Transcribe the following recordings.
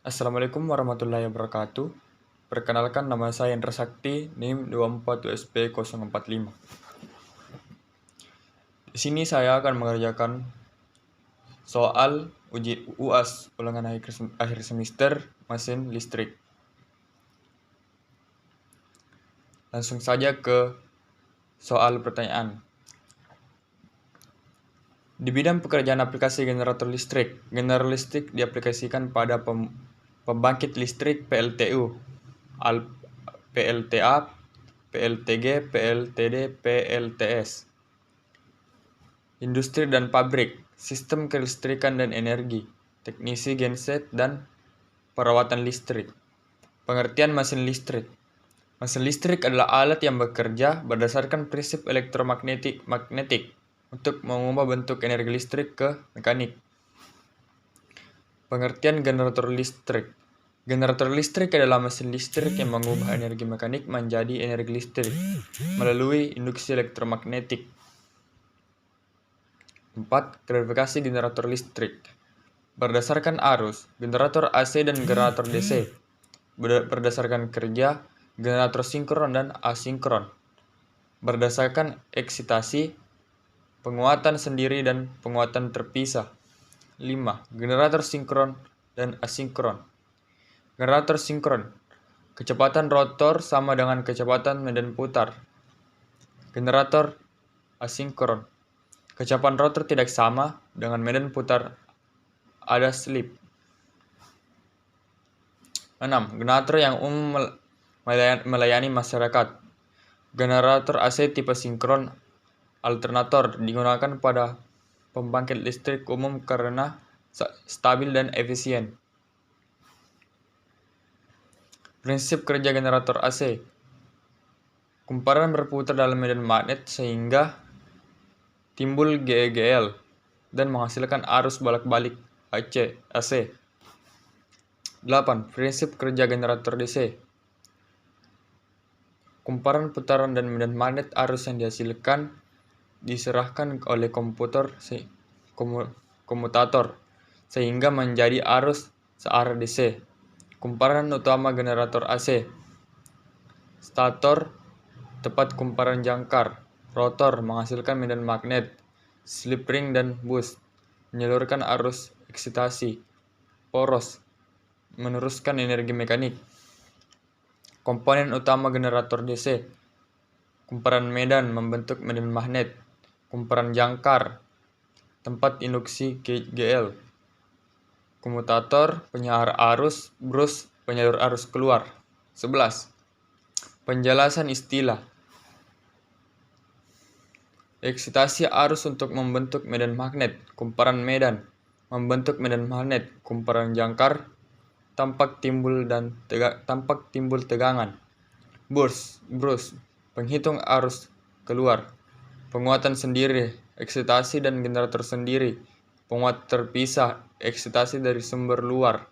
Assalamualaikum warahmatullahi wabarakatuh. Perkenalkan, nama saya Indra Sakti, NIM 24USP045. Di sini saya akan mengerjakan soal uji UAS ulangan akhir semester mesin listrik. Langsung saja ke soal pertanyaan. Di bidang pekerjaan aplikasi generator listrik diaplikasikan pada pembangkit listrik PLTU, PLTA, PLTG, PLTD, PLTS. Industri dan pabrik, sistem kelistrikan dan energi, teknisi genset dan perawatan listrik. Pengertian mesin listrik. Mesin listrik adalah alat yang bekerja berdasarkan prinsip elektromagnetik untuk mengubah bentuk energi listrik ke mekanik. Pengertian generator listrik. Generator listrik adalah mesin listrik yang mengubah energi mekanik menjadi energi listrik melalui induksi elektromagnetik. 4. Klasifikasi generator listrik. Berdasarkan arus, generator AC dan generator DC. Berdasarkan kerja, generator sinkron dan asinkron. Berdasarkan eksitasi, penguatan sendiri dan penguatan terpisah. 5. Generator sinkron dan asinkron. Generator sinkron. Kecepatan rotor sama dengan kecepatan medan putar. Generator asinkron. Kecepatan rotor tidak sama dengan medan putar, ada slip. 6. Generator yang umum melayani masyarakat. Generator AC tipe sinkron alternator digunakan pada pembangkit listrik umum karena stabil dan efisien. Prinsip kerja generator AC. Kumparan berputar dalam medan magnet sehingga timbul GEGL dan menghasilkan arus bolak-balik AC. 8. Prinsip kerja generator DC. Kumparan putaran dan medan magnet arus yang dihasilkan diserahkan oleh komutator sehingga menjadi arus searah DC. Kumparan utama generator AC. Stator, tempat kumparan jangkar. Rotor menghasilkan medan magnet. Slip ring dan bus menyalurkan arus eksitasi. Poros meneruskan energi mekanik. Komponen utama generator DC. Kumparan medan membentuk medan magnet. Kumparan jangkar, tempat induksi GL. Komutator, penyalur arus, brus, penyalur arus keluar. 11. Penjelasan istilah. Eksitasi arus untuk membentuk medan magnet. Kumparan medan membentuk medan magnet. Kumparan jangkar, tampak timbul tegangan. Brus, penghitung arus keluar. Penguatan sendiri, eksitasi dan generator sendiri. Penguatan terpisah, eksitasi dari sumber luar.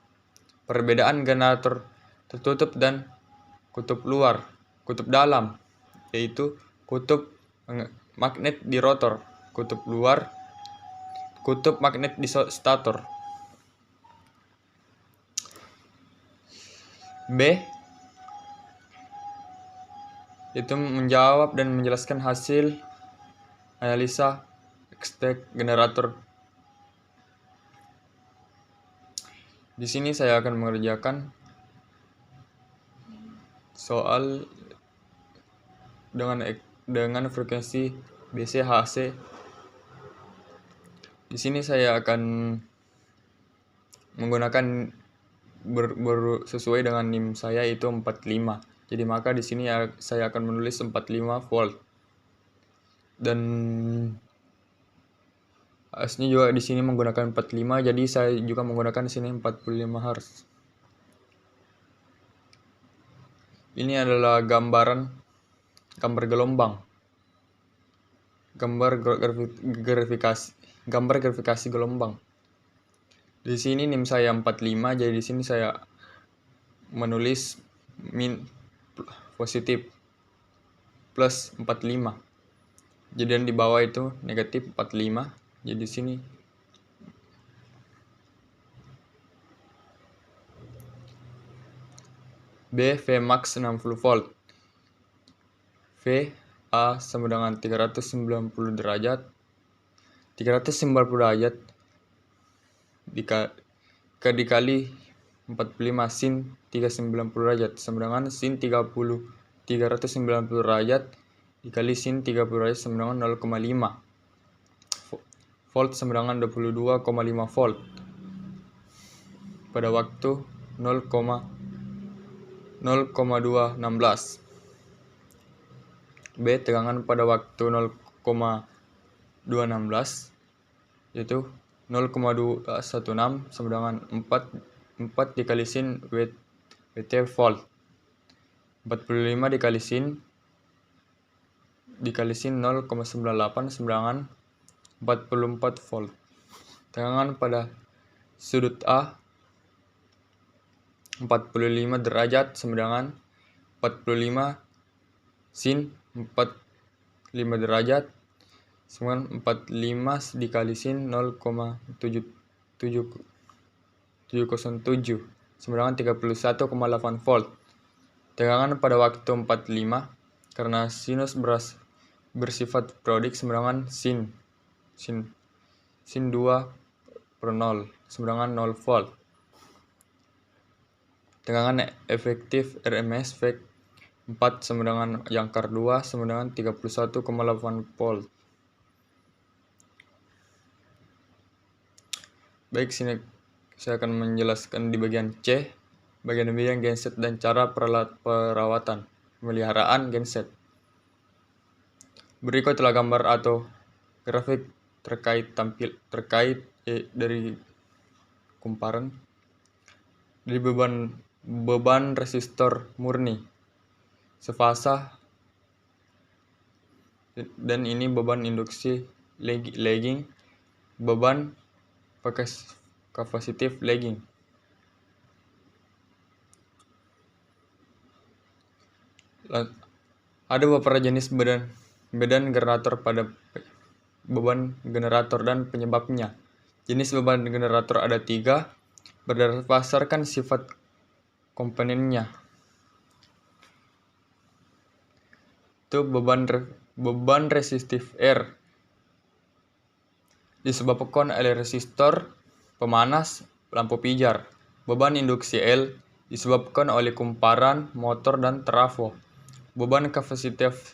Perbedaan generator tertutup dan kutub dalam, yaitu kutub magnet di rotor, kutub luar, kutub magnet di stator. B. Itu menjawab dan menjelaskan hasil analisa ekstrak generator. Di sini saya akan mengerjakan soal dengan frekuensi BC HC. Di sini saya akan menggunakan sesuai dengan NIM saya itu 45. Jadi maka di sini saya akan menulis 45 volt. Dan aslinya juga di sini menggunakan 45, jadi saya juga menggunakan di sini 45 Hz. Ini adalah gambar gelombang. Gambar grafikasi gelombang. Di sini NIM saya 45, jadi di sini saya menulis positif plus 45. Jadi di bawah itu negatif 45. Jadi di sini B. Vmax 60 volt. V. A sama dengan 390 derajat. 390 derajat dikali 45 sin 390 derajat sama dengan sin 390 derajat dikali sin 30 derajat sama dengan 0,5 volt sama dengan 22,5 volt pada waktu 0,216. B. Tegangan pada waktu 0,216 yaitu 0,216 sama dengan 4 dikali sin Wt volt. 45 dikali sin 0,98 sama dengan 44 volt. Tegangan pada sudut A 45 derajat sama dengan 45 sin 45 derajat sama dengan 45 dikali sin 0,707 sama dengan 31,8 volt. Tegangan pada waktu 45 karena sinus bersifat periodik sama dengan sin 2/0 sama dengan 0 volt. Tegangan efektif RMS VEC 4 sama dengan jangkar 2 sama dengan 31,8 volt. Baik, sini saya akan menjelaskan di bagian C, bagian genset dan cara perawatan pemeliharaan genset. Berikutlah gambar atau grafik terkait dari kumparan dari beban resistor murni sefasa, dan ini beban induksi lagging, beban kapasitif lagging. Ada beberapa jenis beban generator pada beban generator dan penyebabnya. Jenis beban generator ada 3 berdasarkan sifat komponennya. Itu beban resistif R disebabkan oleh resistor, pemanas, lampu pijar. Beban induksi L disebabkan oleh kumparan, motor, dan trafo. Beban kapasitif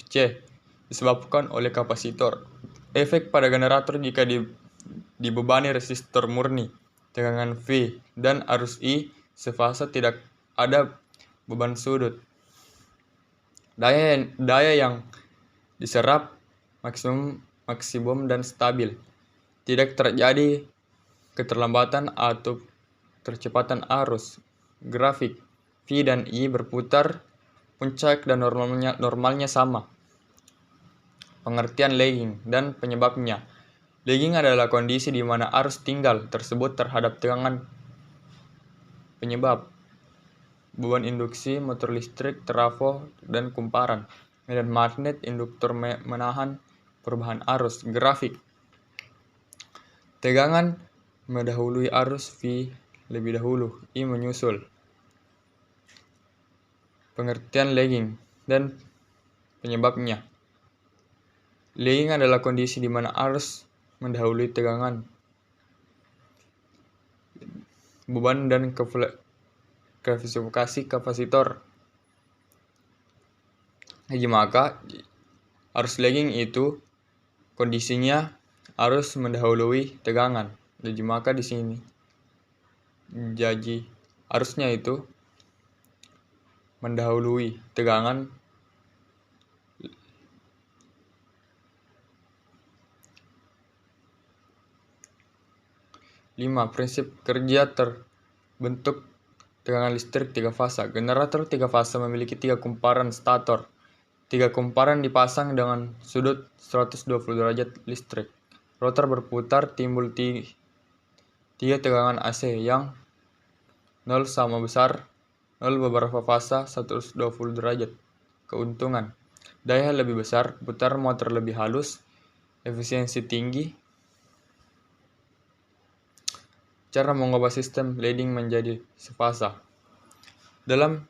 C disebabkan oleh kapasitor. Efek pada generator jika dibebani resistor murni, tegangan V, dan arus I sefasa, tidak ada beban sudut. Daya yang diserap maksimum dan stabil. Tidak terjadi keterlambatan atau percepatan arus. Grafik V dan I berputar, puncak dan normalnya sama. Pengertian lagging dan penyebabnya. Lagging adalah kondisi di mana arus tinggal tersebut terhadap tegangan penyebab. Beban induksi, motor listrik, trafo, dan kumparan. Medan magnet induktor menahan perubahan arus. Grafik. Tegangan mendahului arus, V lebih dahulu, I menyusul. Pengertian lagging dan penyebabnya. Lagging adalah kondisi di mana arus mendahului tegangan, beban, dan klasifikasi kapasitor. Jadi maka arus lagging itu kondisinya arus mendahului tegangan. Jadi maka di sini jadi arusnya itu mendahului tegangan. 5. Prinsip kerja terbentuk tegangan listrik 3 fasa. Generator 3 fasa memiliki 3 kumparan stator. 3 kumparan dipasang dengan sudut 120 derajat listrik. Rotor berputar, timbul 3 tegangan AC yang 0 sama besar 0 beberapa fasa 120 derajat. Keuntungan: daya lebih besar, putar motor lebih halus, efisiensi tinggi. Cara mengubah sistem leading menjadi sefasa. dalam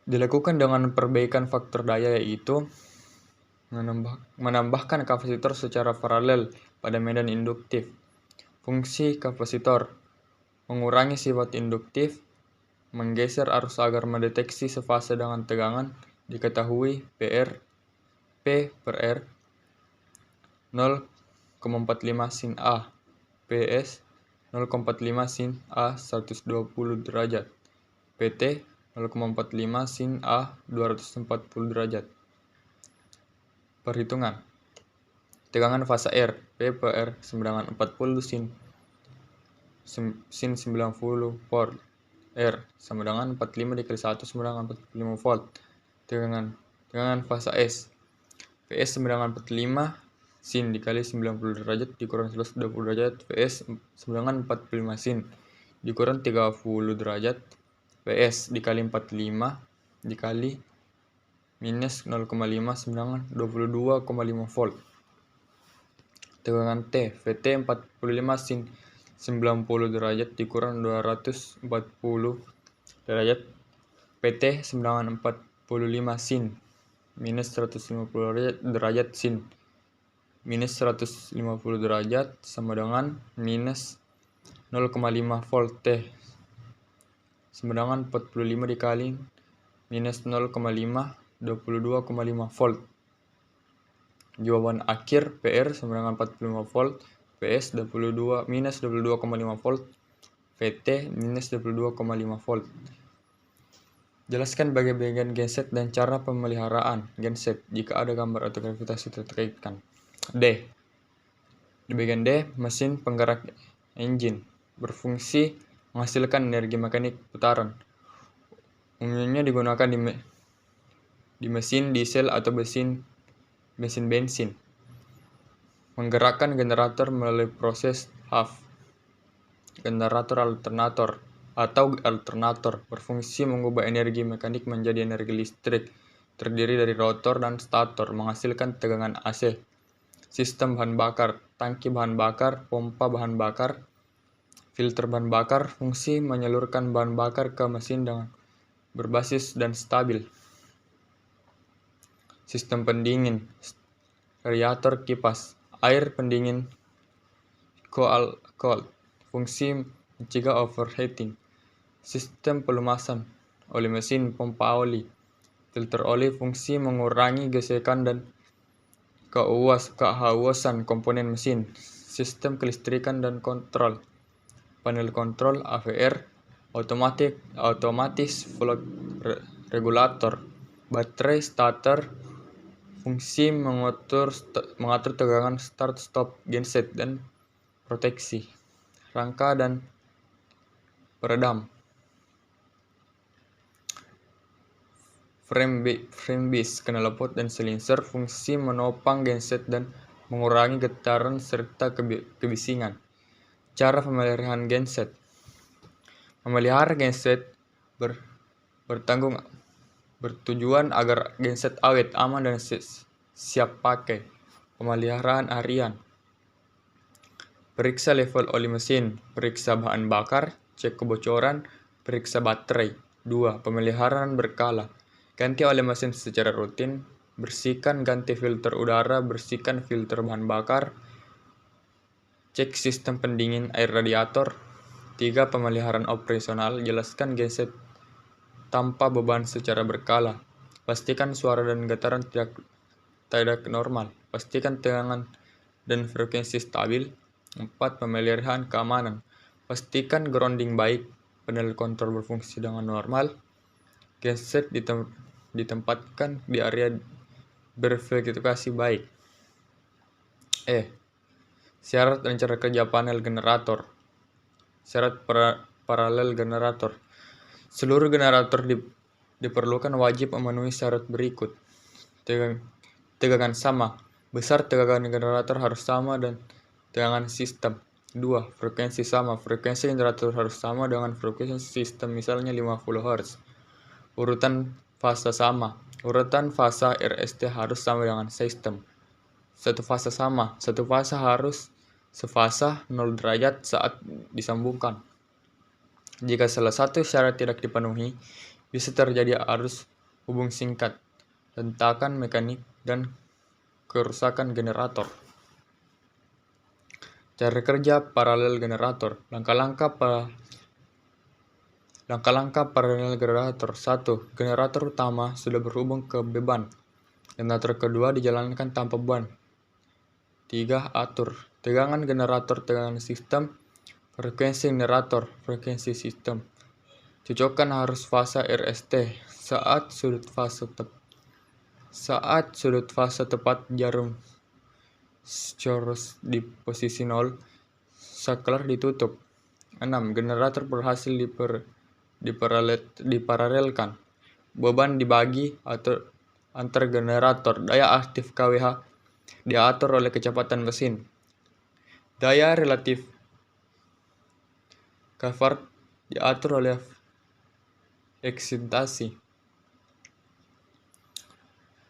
dilakukan dengan perbaikan faktor daya, yaitu menambahkan kapasitor secara paralel pada medan induktif. Fungsi kapasitor mengurangi sifat induktif, menggeser arus agar mendeteksi sefase dengan tegangan diketahui P per R 0,45 sin A, PS 0,45 sin A 120 derajat, PT 0,45 sin A 240 derajat. Perhitungan. Tegangan fase R, P per R sama dengan 40 sin 90 volt. R sama dengan 45 dikali 1 sama dengan 45 volt. Tegangan fase S, PS sama dengan 45 sin dikali 90 derajat dikurang 120 derajat, PS sama dengan 45 sin dikurang 30 derajat, PS dikali 45 dikali minus 0,5 sama dengan 22,5 volt. Tegangan T, VT 45 sin 90 derajat dikurang 240 derajat, PT sama dengan 45 sin minus 150 derajat sin minus 150 derajat sama dengan minus 0,5 volt. T sama dengan 45 dikali minus 0,5 22,5 volt. Jawaban akhir PR sama dengan 45 volt, PS 22 minus 22,5 volt, VT minus 22,5 volt. Jelaskan bagian genset dan cara pemeliharaan genset jika ada gambar atau gravitasi terkaitkan. D. Di bagian D, mesin penggerak engine berfungsi menghasilkan energi mekanik putaran. Umumnya digunakan di mesin diesel atau mesin bensin. Menggerakkan generator melalui proses half. Generator alternator berfungsi mengubah energi mekanik menjadi energi listrik. Terdiri dari rotor dan stator, menghasilkan tegangan AC. Sistem bahan bakar, tangki bahan bakar, pompa bahan bakar, filter bahan bakar, fungsi menyalurkan bahan bakar ke mesin dengan berbasis dan stabil. Sistem pendingin, radiator kipas, air pendingin cold, fungsi mencegah overheating. Sistem pelumasan, oli mesin, pompa oli, filter oli, fungsi mengurangi gesekan dan kehausan komponen mesin. Sistem kelistrikan dan kontrol, panel kontrol, AVR, otomatis float regulator, baterai starter, fungsi mengatur tegangan start stop genset dan proteksi, rangka dan peredam. Frame base, knalpot dan silencer, fungsi menopang genset dan mengurangi getaran serta kebisingan. Cara pemeliharaan genset. Memelihara genset bertujuan agar genset awet, aman dan siap pakai. Pemeliharaan harian. Periksa level oli mesin, periksa bahan bakar, cek kebocoran, periksa baterai. 2. Pemeliharaan berkala. Ganti oli mesin secara rutin, bersihkan ganti filter udara, bersihkan filter bahan bakar, cek sistem pendingin air radiator. 3. Pemeliharaan operasional, jelaskan genset tanpa beban secara berkala. Pastikan suara dan getaran tidak normal. Pastikan tegangan dan frekuensi stabil. 4. Pemeliharaan keamanan, pastikan grounding baik, panel kontrol berfungsi dengan normal, genset ditempatkan di area berverifikasi baik. Syarat dan cara kerja panel generator. Syarat paralel generator. Seluruh generator diperlukan wajib memenuhi syarat berikut. Tegangan sama. Besar tegangan generator harus sama dan tegangan sistem. 2. Frekuensi sama. Frekuensi generator harus sama dengan frekuensi sistem, misalnya 50 Hz. Urutan fase sama. Urutan fase RST harus sama dengan sistem. Satu fase sama. Satu fase harus sefase 0 derajat saat disambungkan. Jika salah satu syarat tidak dipenuhi, bisa terjadi arus hubung singkat, hentakan mekanik, dan kerusakan generator. Cara kerja paralel generator. Langkah-langkah paralel generator. 1. Generator utama sudah berhubung ke beban. Generator kedua dijalankan tanpa beban. 3. Atur tegangan generator, tegangan sistem, frekuensi generator, frekuensi sistem. Cocokkan arus fase RST saat sudut fase tepat jarum Charles di posisi 0, saklar ditutup. 6. Generator berhasil diparalelkan. Beban dibagi atau antar generator. Daya aktif kWh diatur oleh kecepatan mesin. Daya relatif kVAR diatur oleh eksitasi.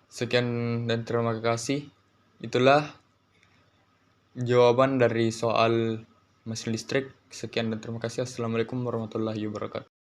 Sekian dan terima kasih. Itulah jawaban dari soal mesin listrik. Sekian dan terima kasih. Assalamualaikum warahmatullahi wabarakatuh.